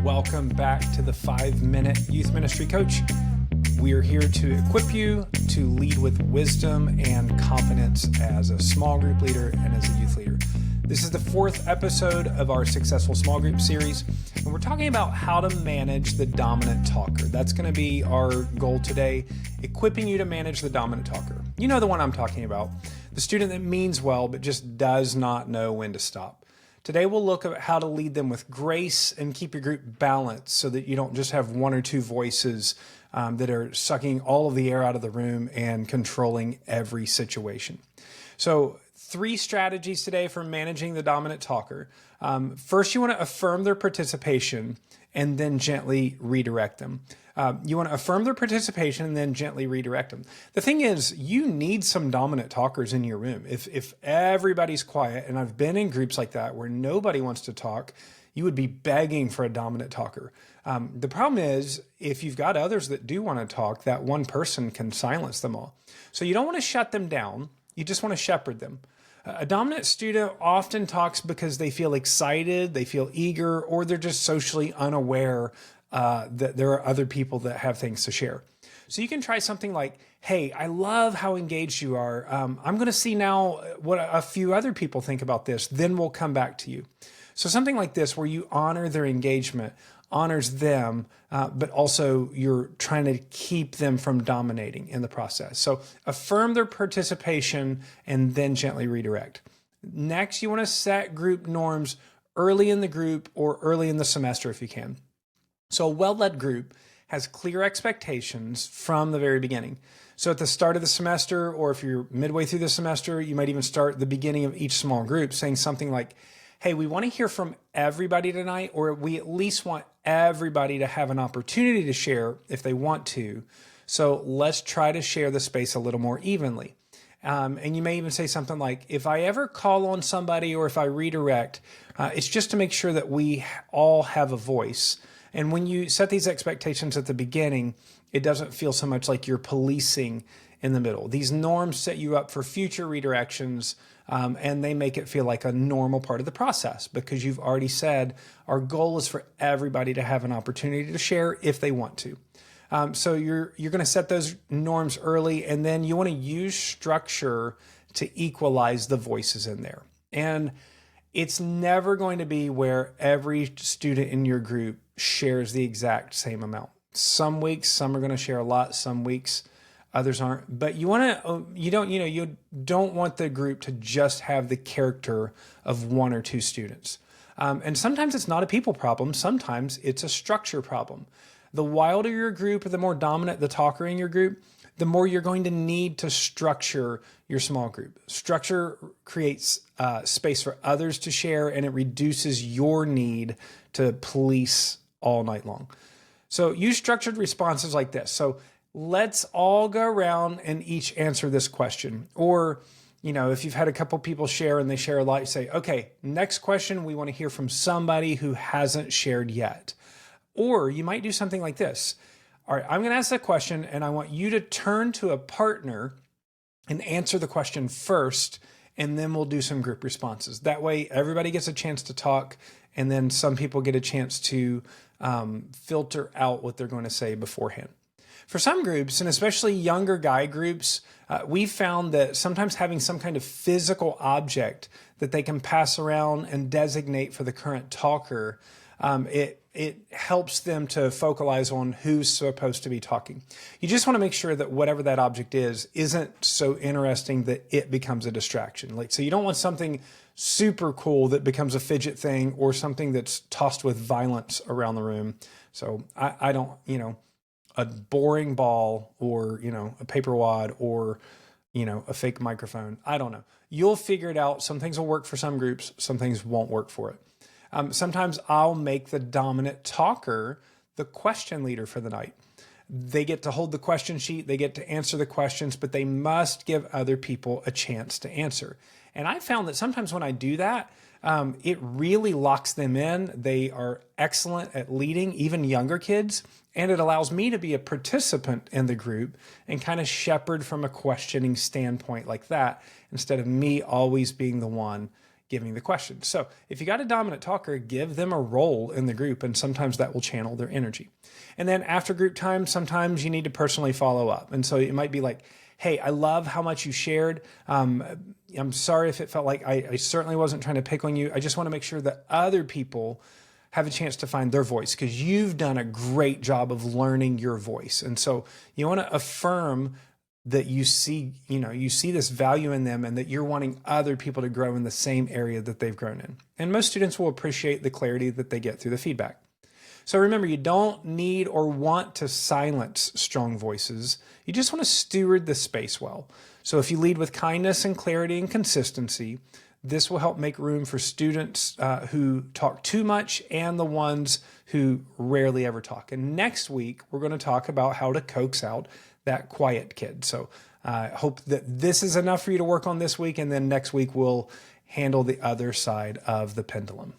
Welcome back to the 5-Minute Youth Ministry Coach. We are here to equip you to lead with wisdom and confidence as a small group leader and as a youth leader. This is the 4th episode of our Successful Small Group series, and we're talking about how to manage the dominant talker. That's going to be our goal today, equipping you to manage the dominant talker. You know the one I'm talking about, the student that means well but just does not know when to stop. Today we'll look at how to lead them with grace and keep your group balanced so that you don't just have one or two voices that are sucking all of the air out of the room and controlling every situation. So 3 strategies today for managing the dominant talker. First, you want to affirm their participation and then gently redirect them. You want to affirm their participation and then gently redirect them. The thing is, you need some dominant talkers in your room. If everybody's quiet, and I've been in groups like that where nobody wants to talk, you would be begging for a dominant talker. The problem is, if you've got others that do want to talk, that one person can silence them all. So you don't want to shut them down. You just want to shepherd them. A dominant student often talks because they feel excited, they feel eager, or they're just socially unaware that there are other people that have things to share. So you can try something like, hey, I love how engaged you are. I'm going to see now what a few other people think about this. Then we'll come back to you. So something like this where you honor their engagement, honors them, but also you're trying to keep them from dominating in the process. So affirm their participation and then gently redirect. Next, you want to set group norms early in the group or early in the semester if you can. So a well-led group has clear expectations from the very beginning. So at the start of the semester, or if you're midway through the semester, you might even start the beginning of each small group saying something like, hey, we want to hear from everybody tonight, or we at least want everybody to have an opportunity to share if they want to. So let's try to share the space a little more evenly. And you may even say something like, if I ever call on somebody or if I redirect, it's just to make sure that we all have a voice. And when you set these expectations at the beginning, it doesn't feel so much like you're policing in the middle. These norms set you up for future redirections, and they make it feel like a normal part of the process because you've already said our goal is for everybody to have an opportunity to share if they want to. So you're going to set those norms early, and then you want to use structure to equalize the voices in there. And it's never going to be where every student in your group shares the exact same amount. Some weeks, some are going to share a lot. Some weeks, others aren't. But you don't want the group to just have the character of 1 or 2 students. And sometimes it's not a people problem. Sometimes it's a structure problem. The wilder your group, or the more dominant the talker in your group, the more you're going to need to structure your small group. Structure creates space for others to share, and it reduces your need to police all night long. So use structured responses like this. So let's all go around and each answer this question. Or, if you've had a couple people share and they share a lot, you say, okay, next question, we want to hear from somebody who hasn't shared yet. Or you might do something like this. All right, I'm going to ask a question and I want you to turn to a partner and answer the question first, and then we'll do some group responses. That way everybody gets a chance to talk, and then some people get a chance to filter out what they're going to say beforehand. For some groups, and especially younger guy groups, we've found that sometimes having some kind of physical object that they can pass around and designate for the current talker, it helps them to focalize on who's supposed to be talking. You just want to make sure that whatever that object is isn't so interesting that it becomes a distraction. So you don't want something super cool that becomes a fidget thing, or something that's tossed with violence around the room. So I don't, a boring ball, or, a paper wad, or, a fake microphone. I don't know. You'll figure it out. Some things will work for some groups. Some things won't work for it. Sometimes I'll make the dominant talker the question leader for the night. They get to hold the question sheet, they get to answer the questions, but they must give other people a chance to answer. And I found that sometimes when I do that, it really locks them in. They are excellent at leading, even younger kids, and it allows me to be a participant in the group and kind of shepherd from a questioning standpoint like that, instead of me always being the one giving the question. So if you got a dominant talker, give them a role in the group, and sometimes that will channel their energy. And then after group time, sometimes you need to personally follow up. And so it might be like, hey, I love how much you shared. I'm sorry if it felt like I certainly wasn't trying to pick on you. I just want to make sure that other people have a chance to find their voice, because you've done a great job of learning your voice. And so you want to affirm that you see this value in them, and that you're wanting other people to grow in the same area that they've grown in. And most students will appreciate the clarity that they get through the feedback. So remember, you don't need or want to silence strong voices. You just want to steward the space well. So if you lead with kindness and clarity and consistency, this will help make room for students who talk too much and the ones who rarely ever talk. And next week, we're going to talk about how to coax out that quiet kid. So I hope that this is enough for you to work on this week. And then next week, we'll handle the other side of the pendulum.